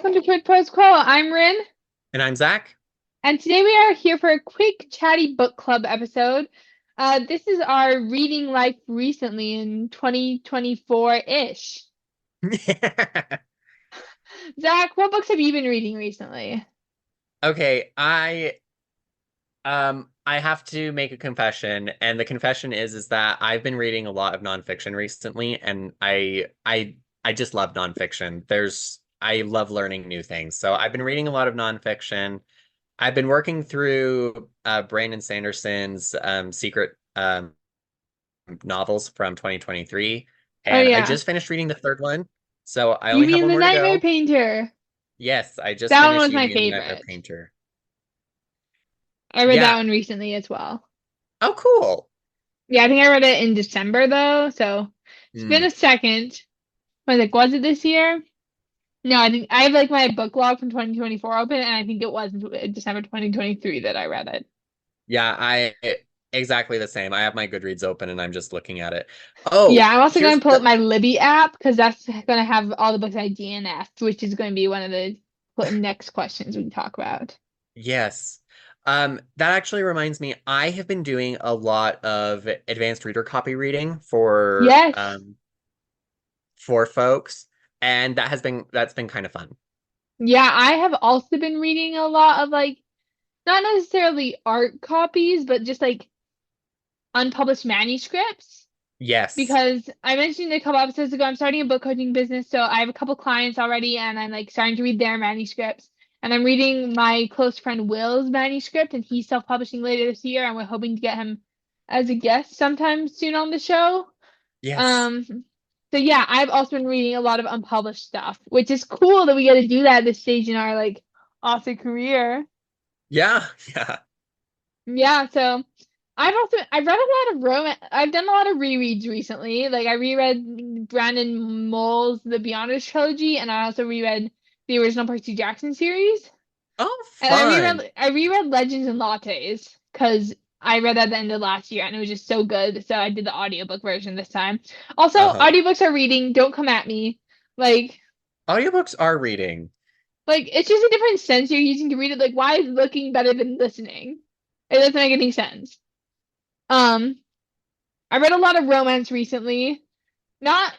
welcome to Quid Pros Quo. I'm Rin, And I'm Zach. and today we are here for a quick chatty book club episode. This is our reading life recently in 2024-ish. Zach, what books have you been reading recently? Okay, I have to make a confession, and the confession is that I've been reading a lot of nonfiction recently, and I just love nonfiction. I love learning new things. So I've been reading a lot of nonfiction. I've been working through Brandon Sanderson's secret novels from 2023, Oh and I yeah, just finished reading the third one. So I you only have mean one The more to Nightmare go. Painter? Yes, I just That one finished was my Yugi and the Nightmare favorite. Painter. I read that Yeah. one recently as well. Oh, cool. Yeah, I think I read it in December though, so it's been Hmm. a second. Was it this year? No, I think I have like my book log from 2024 open, and I think it was December 2023 that I read it. Yeah, I exactly the same. I have my Goodreads open and I'm just looking at it. Oh, Yeah, I'm also going here's to pull up the my Libby app because that's going to have all the books I DNF'd, which is going to be one of the next questions we can talk about. yes. That actually reminds me, I have been doing a lot of advanced reader copy reading Yes. for folks, and that's been kind of fun. Yeah, I have also been reading a lot of like not necessarily art copies, but just like unpublished manuscripts. Yes. Because I mentioned a couple episodes ago, I'm starting a book coaching business, so I have a couple clients already, and I'm like starting to read their manuscripts. And I'm reading my close friend Will's manuscript, and he's self-publishing later this year, and we're hoping to get him as a guest sometime soon on the show. Yes. Um, so yeah, I've also been reading a lot of unpublished stuff, which is cool that we get to do that at this stage in our like author career. Yeah. Yeah. Yeah, so I've read a lot of romance. I've done a lot of rereads recently. Like I reread Brandon Moore's The Beyonders trilogy, and I also reread the original Percy Jackson series. Oh, And fun. I reread Legends and Lattes because I read that at the end of last year and it was just so good. So I did the audiobook version this time. Also, Uh-huh. audiobooks are reading. Don't come at me. Like Audiobooks are reading. it's just a different sense you're using to read it. Like why is looking better than listening? It doesn't make any sense. Um, I read a lot of romance recently. Not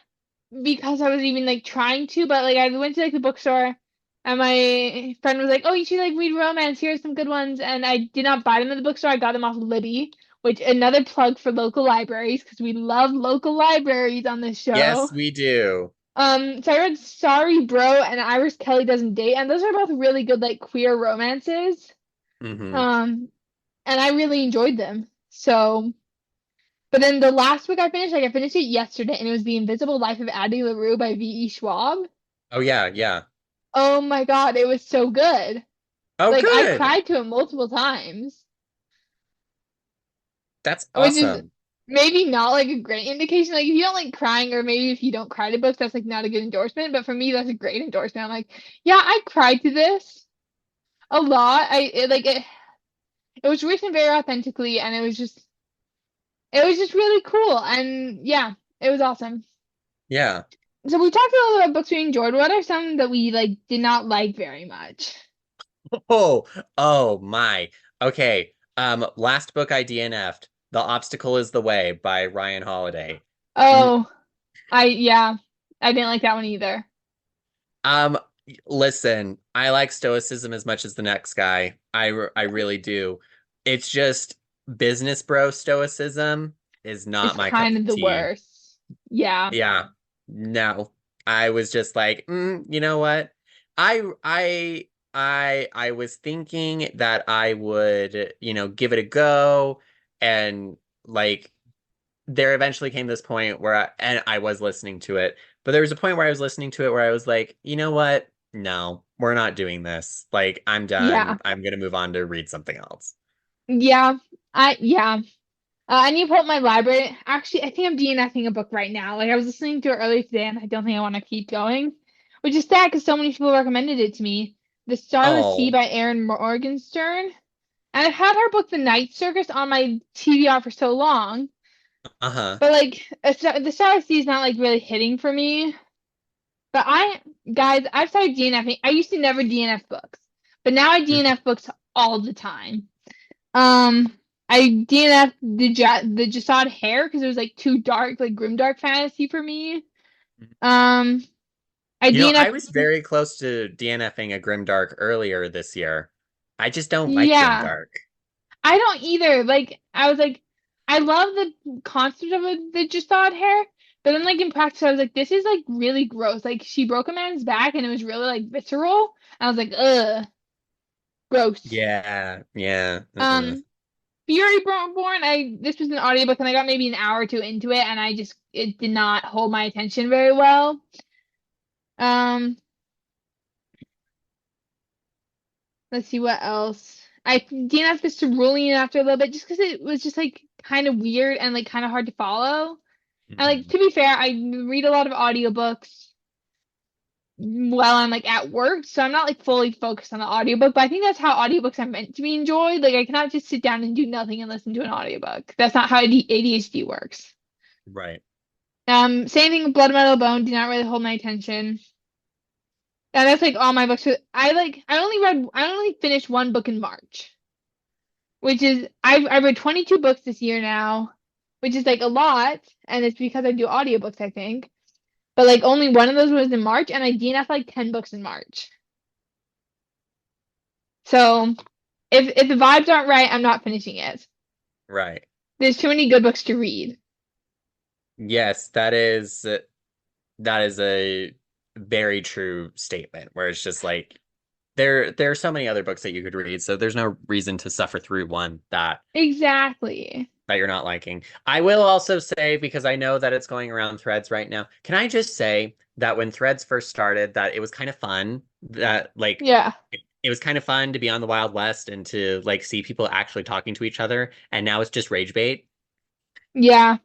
because I was even like trying to, but like I went to like the bookstore and my friend was like, "Oh, you should like read romance. Here are some good ones." And I did not buy them at the bookstore. I got them off Libby, which another plug for local libraries because we love local libraries on this show. Yes, we do. So I read Sorry Bro and Iris Kelly Doesn't Date, and those are both really good like queer romances. Hmm. Um, and I really enjoyed them. So but then the last book I finished, like I finished it yesterday, and it was The Invisible Life of Addie LaRue by V.E. Schwab. Oh yeah, yeah. Oh my God, it was so good. Oh, Like I good. cried to it multiple times, That's which is awesome. maybe not like a great indication. Like if you don't like crying, or maybe if you don't cry to books, that's like not a good endorsement. But for me, that's a great endorsement. I'm like, yeah, I cried to this a lot. It was written very authentically, and it was just really cool. And yeah, it was awesome. Yeah. So we talked a little about books we enjoyed. What are some that we like did not like very much? Oh, oh my. Okay. Last book I DNF'd, The Obstacle is the Way by Ryan Holiday. Mm, Oh, yeah, I didn't like that one either. Um, listen, I like stoicism as much as the next guy. I really do. It's just business bro stoicism is not It's my cup kind of of the tea. worst. Yeah. Yeah. No. I was just like, you know what? I was thinking that I would, give it a go, and like there eventually came this point where I was listening to it, but there was a point where I was listening to it where I was like, you know what? No, we're not doing this. Like, I'm done. Yeah. I'm gonna move on to read something else. Yeah. Yeah. I need to pull up my library. Actually, I think I'm DNFing a book right now. Like I was listening to it earlier today, and I don't think I want to keep going, which is sad because so many people recommended it to me. The Starless Sea Oh, by Erin Morgenstern. And I've had her book The Night Circus on my TBR for so long. uh-huh. But like the Star Sea is not like really hitting for me. But guys, I've started DNFing. I used to never DNF books, but now I DNF books all the time. I DNF the Jasad Hair because it was like too dark, like grimdark fantasy for me. Um, I I DNF, was very close to DNFing a Grimdark earlier this year. I just don't like yeah, Grimdark. I don't either. Like, I was like, I love the concept of the Jasad Hair, but then like in practice, I was like, this is like really gross. Like, she broke a man's back, and it was really like visceral. I was like, ugh, gross. Yeah, yeah. Um, Fury Born, this was an audiobook and I got maybe an hour or two into it and it did not hold my attention very well. Um, let's see what else. I DNF'd this Cerulean after a little bit just because it was just like kind of weird and like kind of hard to follow. And like Mhm. to be fair, I read a lot of audiobooks while I'm like at work, so I'm not like fully focused on the audiobook, but I think that's how audiobooks are meant to be enjoyed. Like I cannot just sit down and do nothing and listen to an audiobook. That's not how ADHD works. Right. Same thing with Blood Metal Bone did not really hold my attention. And that's like all my books. I only finished one book in March, which is I read 22 books this year now, which is like a lot, and it's because I do audiobooks, I think. But like only one of those was in March, and I DNF like 10 books in March. So if the vibes aren't right, I'm not finishing it. Right. There's too many good books to read. Yes, that is a very true statement where it's just like there are so many other books that you could read, so there's no reason to suffer through one Exactly. that you're not liking. I will also say, because I know that it's going around Threads right now, can I just say that when Threads first started, that it was kind of fun, that like Yeah. it was kind of fun to be on the Wild West and to like see people actually talking to each other, and now it's just rage bait. Yeah.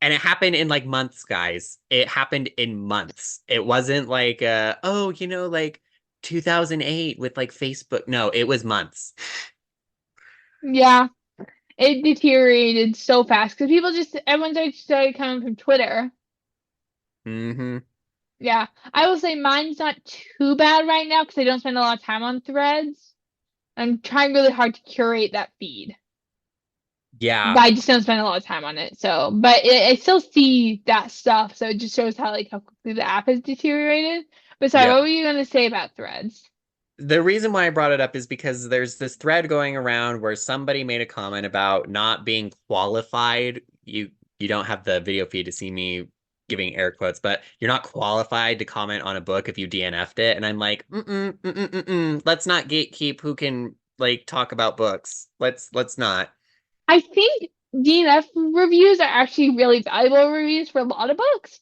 And it happened in like months, guys. It happened in months. It wasn't like oh, like 2008 with like Facebook. No, it was months. Yeah. It deteriorated so fast because everyone started coming from Twitter. Hmm. Yeah, I will say mine's not too bad right now because I don't spend a lot of time on Threads. I'm trying really hard to curate that feed, but Yeah. I just don't spend a lot of time on it. So, but I still see that stuff, so it just shows how quickly the app has deteriorated. But sorry, what Yep. were you gonna say about Threads? The reason why I brought it up is because there's this thread going around where somebody made a comment about not being qualified. You don't have the video feed to see me giving air quotes, but you're not qualified to comment on a book if you DNF'd it. And I'm like, let's not gatekeep who can like talk about books. Let's not. I think DNF reviews are actually really valuable reviews for a lot of books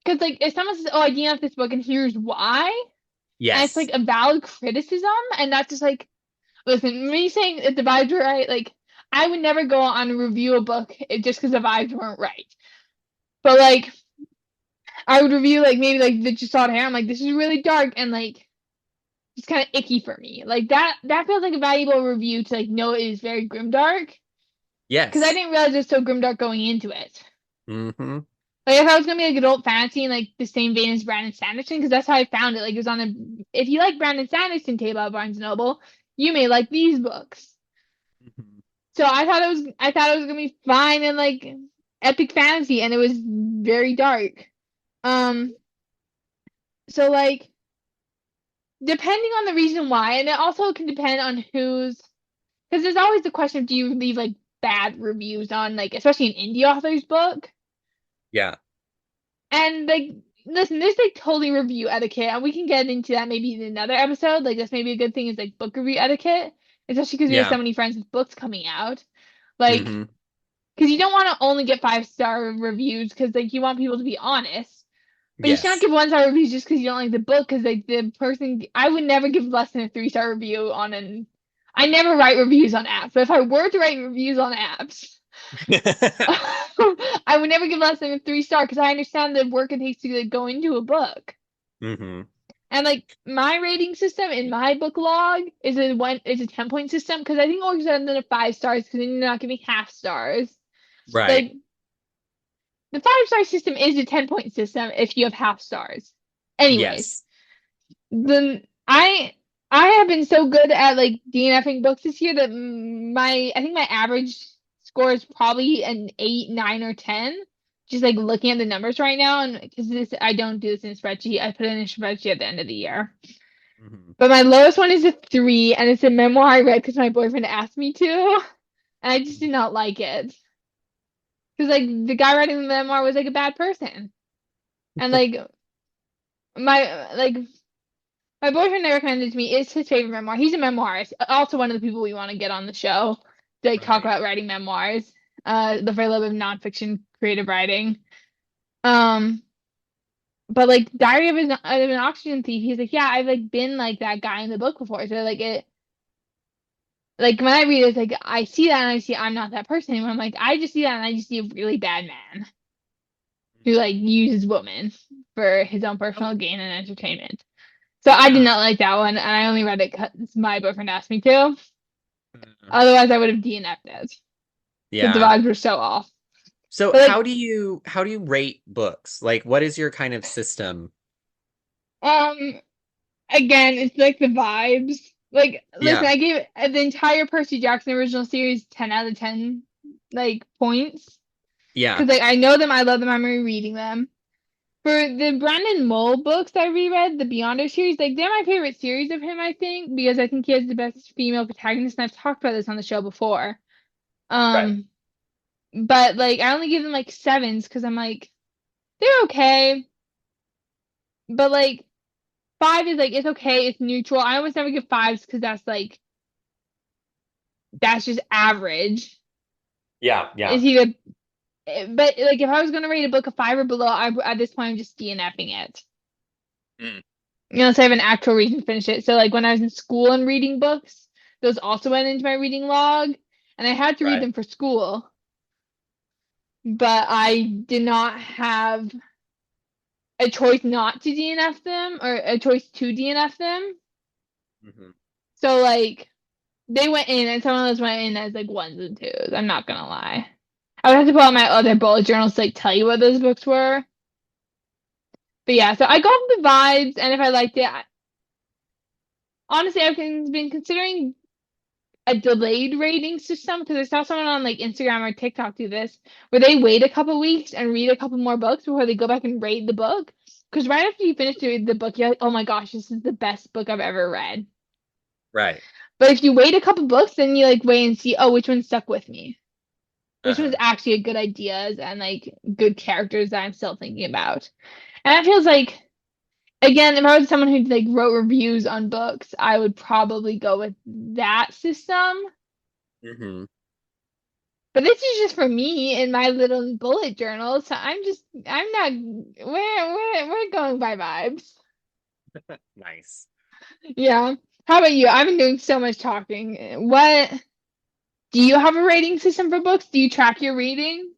because like if someone says, "Oh, I DNF this book and here's why," and it's like Yes. a valid criticism and not just like listen, me saying if the vibes were right, like I would never go on and review a book just because the vibes weren't right. But like I would review like maybe like the just saw hair. I'm like, this is really dark and like it's kind of icky for me. Like that feels like a valuable review to like know it is very grimdark. Because I Yes. didn't realize it was so grimdark going into it. Hmm. Like I thought it was gonna be like adult fantasy in like the same vein as Brandon Sanderson, because that's how I found it. Like it was on the if you like Brandon Sanderson table at Barnes and Noble, you may like these books. So I thought it was gonna be fine and like epic fantasy, and it was very dark. Um, so like depending on the reason why, and it also can depend on who's because there's always the question of do you leave like bad reviews on like especially an indie author's book, Yeah. and like listen, there's like totally review etiquette, and we can get into that maybe in another episode. Like that's maybe a good thing is like book review etiquette, especially because we have so Yeah. many friends with books coming out. Like Hmm. because you don't want to only get 5-star reviews because like you want people to be honest, but you should not Yes. give 1-star reviews just because you don't like the book because like the person I would never give less than a 3-star review on an I never write reviews on apps, but if I were to write reviews on apps, I would never give less than a 3-star because I understand the work it takes to like, go into a book. Hmm. And like my rating system in my book log is a 10-point system because I think always better than a 5 stars because then you're not giving half stars. Right. Like the 5-star system is a 10-point system if you have half stars. Anyways, Yes. the I have been so good at like DNFing books this year that my I think my average score is probably an 8, 9, or 10. Just like looking at the numbers right now, and because this I don't do this in a spreadsheet, I put it in a spreadsheet at the end of the year. Mhm. But my lowest one is a 3, and it's a memoir I read because my boyfriend asked me to, and I just did not like it. Because like the guy writing the memoir was like a bad person, and like my boyfriend that recommended it to me is his favorite memoir. He's a memoirist, also one of the people we want to get on the show to like talk Right. about writing memoirs. The very love of nonfiction creative writing. Um, but like Diary of an Oxygen Thief, he's like, yeah, I've like been like that guy in the book before. So like it, like when I read it, it's like I see that and I see I'm not that person anymore. I'm like, I just see that and I just see a really bad man who like uses women for his own Oh, personal gain and entertainment. So I did yeah. not like that one, and I only read it because my boyfriend asked me to. Mhm. Otherwise, I would have DNF'd it because the Yeah. vibes were so off. So But like, how do you rate books? Like what is your kind of system? um, again, it's like the vibes. Like, listen, Yeah. I gave the entire Percy Jackson original series 10 out of 10 like points Yeah. because like I know them, I love them, I'm rereading them. For the Brandon Mull books I reread, the Beyonder series, like they're my favorite series of him, I think, because I think he has the best female protagonist, and I've talked about this on the show before. Right. Um, but like I only give them like sevens because I'm like they're okay, but like five is like it's okay, it's neutral. I almost never give fives because that's just average. Yeah, Is yeah. either, but like if I was gonna rate a book a five or below, at this point I'm just DNFing it. Mm. Unless I have an actual reason to finish it. So like when I was in school and reading books, those also went into my reading log, and I had to read Right. them for school, but I did not have a choice not to DNF them or a choice to DNF them. Hmm. So like they went in, and some of those went in as like ones and twos. I'm not gonna lie. I would have to pull out my other bullet journals to like tell you what those books were. But yeah, so I go off the vibes, and if I liked it, honestly, been considering a delayed rating system because I saw someone on like Instagram or TikTok do this, where they wait a couple weeks and read a couple more books before they go back and rate the book. Because right after you finish the book, you're like, oh my gosh, this is the best book I've ever read. Right. But if you wait a couple books, then you like wait and see, oh, which one stuck with me? Which one's Uh-huh. actually good ideas and like good characters that I'm still thinking about. And that feels like again, if I was someone who like wrote reviews on books, I would probably go with that system. Hmm. But this is just for me in my little bullet journal, so I'm not we're going by vibes. Nice. Yeah. How about you? I've been doing so much talking. What do you have a rating system for books? Do you track your reading?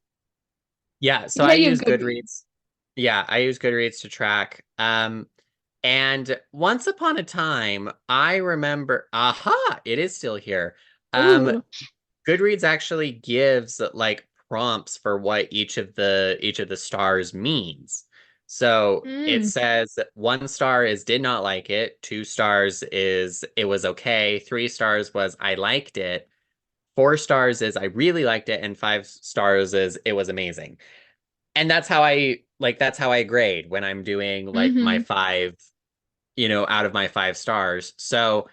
Yeah, You so I said you have use Goodreads. Goodreads. Yeah, I use Goodreads to track. And once upon a time, I remember, aha, it is still here. Um, Ooh. Goodreads actually gives like prompts for what each of the stars means. So it Mm. says that 1 star is did not like it, 2 stars is it was okay, 3 stars was I liked it, 4 stars is I really liked it, and 5 stars is it was amazing. And that's how I grade when I'm doing like my Mm-hmm. five, out of my 5 stars. So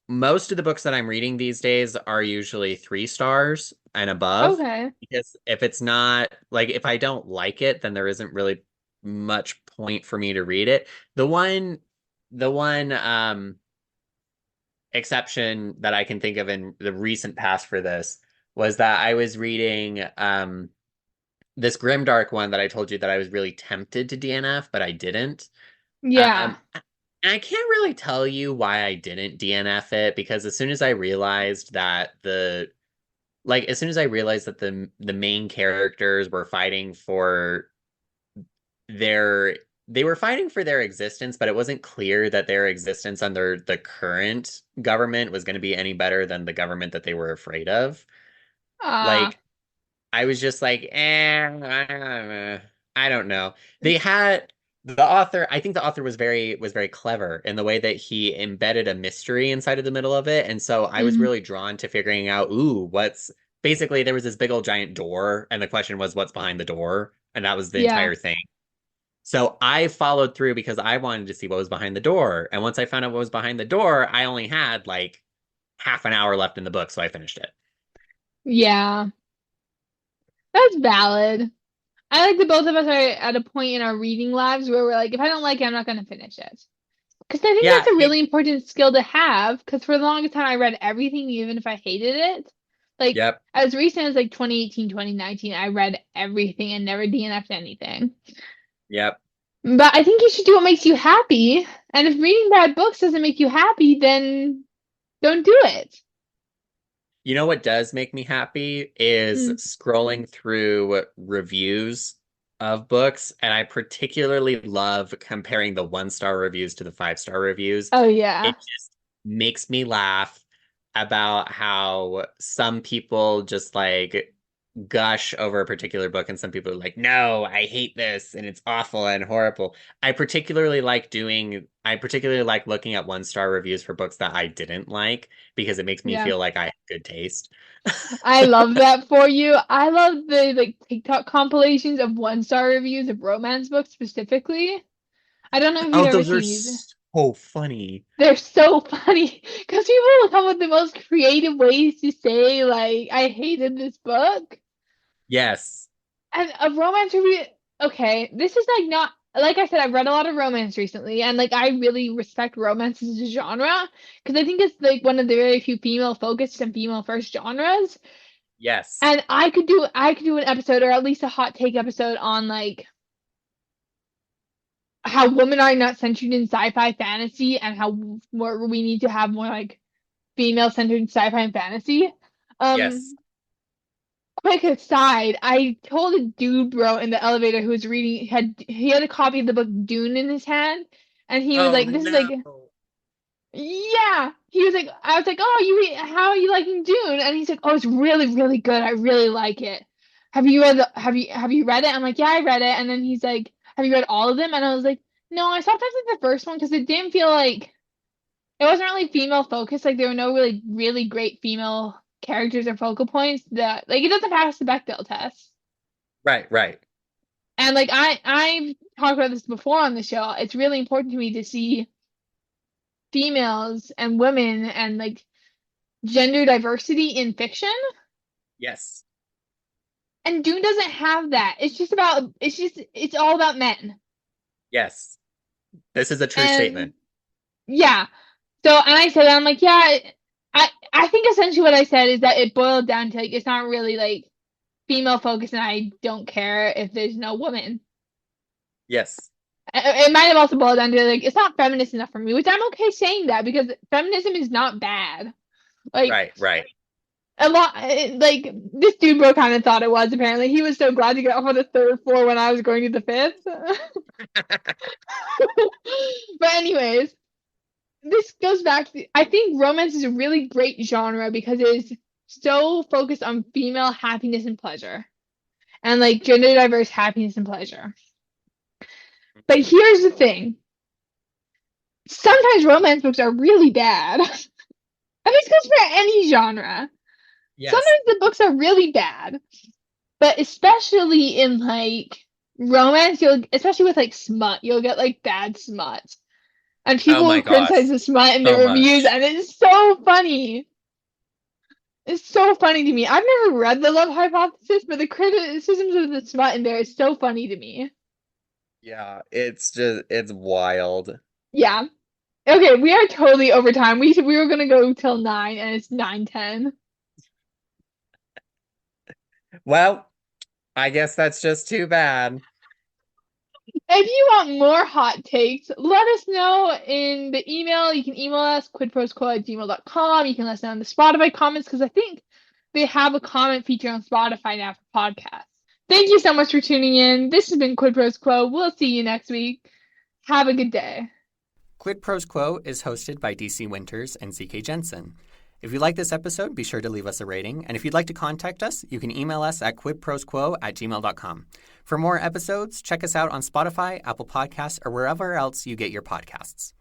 most of the books that I'm reading these days are usually 3 stars and above. Okay. Because if it's not like if I don't like it, then there isn't really much point for me to read it. The one exception that I can think of in the recent past for this was that I was reading this grimdark one that I told you that I was really tempted to DNF, but I didn't. Yeah. Um, and I can't really tell you why I didn't DNF it because as soon as I realized that the main characters were fighting for their they were fighting for their existence, but it wasn't clear that their existence under the current government was going to be any better than the government that they were afraid of. Ah. Like I was just like, I don't know. They had I think the author was very clever in the way that he embedded a mystery inside of the middle of it. And so I was Mm, really drawn to figuring out, what's basically there was this big old giant door, and the question was what's behind the door, and that was the yeah. entire thing. So I followed through because I wanted to see what was behind the door. And once I found out what was behind the door, I only had like half an hour left in the book, so I finished it. Yeah. That's valid. I like that both of us are at a point in our reading lives where we're like, if I don't like it, I'm not going to finish it. Because I think Yeah, that's a really important skill to have. Because for the longest time, I read everything, even if I hated it. Like, yep, as recent as like 2018, 2019, I read everything and never DNF'd anything. yep. But I think you should do what makes you happy. And if reading bad books doesn't make you happy, then don't do it. You know what does make me happy is Mm. scrolling through reviews of books, and I particularly love comparing the one-star reviews to the five-star reviews. Oh, yeah. It just makes me laugh about how some people just like gush over a particular book, and some people are like, no, I hate this and it's awful and horrible. I particularly like looking at one-star reviews for books that I didn't like because it makes me Yeah. feel like I have good taste. I love that for you. I love the like TikTok compilations of one-star reviews of romance books specifically. I don't know if you've Oh, ever those are seen these. so funny. They're so funny because people will come with the most creative ways to say like I hated this book. Yes. And a romance review, okay, this is like not like I said, I've read a lot of romance recently, and like I really respect romance as a genre because I think it's like one of the very few female focused and female first genres. Yes. And I could do an episode or at least a hot take episode on like how women are not centered in sci-fi fantasy and how more we need to have more like female centered sci-fi and fantasy. Yes. Um, Quick aside, I told a dude bro in the elevator who was reading he had a copy of the book Dune in his hand, and he was Oh like, "This is like, no. yeah." He was like, "I was like, oh, how are you liking Dune?" And he's like, "Oh, it's really, really good. I really like it. Have you read it?" I'm like, "Yeah, I read it." And then he's like, "Have you read all of them?" And I was like, "No, I stopped after the first one because it didn't feel like it wasn't really female focused. Like there were no really, really great female characters or focal points that like it doesn't pass the Bechdel test." Right, right. And like I've talked about this before on the show. It's really important to me to see females and women and like gender diversity in fiction. Yes. And Dune doesn't have that. It's all about men. Yes. This is a true And statement. yeah. So and I said I'm like, yeah, I think essentially what I said is that it boiled down to like it's not really like female focused and I don't care if there's no woman. Yes. It might have also boiled down to like it's not feminist enough for me, which I'm okay saying that because feminism is not bad. Like Right, right. a lot, like this dude bro kind of thought it was. Apparently, he was so glad to get off on the third floor when I was going to the fifth. But anyways, this goes back to I think romance is a really great genre because it is so focused on female happiness and pleasure and like gender diverse happiness and pleasure. But here's the thing. Sometimes romance books are really bad. And this goes for any genre. Yes. Sometimes the books are really bad, but especially in like romance, you'll especially with like smut, you'll get like bad smut. And Oh people my will criticize gosh. the smut in the So reviews, much. and it's so funny. It's so funny to me. I've never read The Love Hypothesis, but the criticisms of the smut in there is so funny to me. Yeah, it's wild. Yeah. Okay, we are totally over time. We were gonna go till 9 and it's 9:10. Well, I guess that's just too bad. If you want more hot takes, let us know in the email. You can email us, quidprosquo@gmail.com. You can let us know in the Spotify comments because I think they have a comment feature on Spotify now for podcasts. Thank you so much for tuning in. This has been Quid Pros Quo. We'll see you next week. Have a good day. Quid Pros Quo is hosted by DC Winters and ZK Jensen. If you like this episode, be sure to leave us a rating. And if you'd like to contact us, you can email us at quidprosquo@gmail.com. For more episodes, check us out on Spotify, Apple Podcasts, or wherever else you get your podcasts.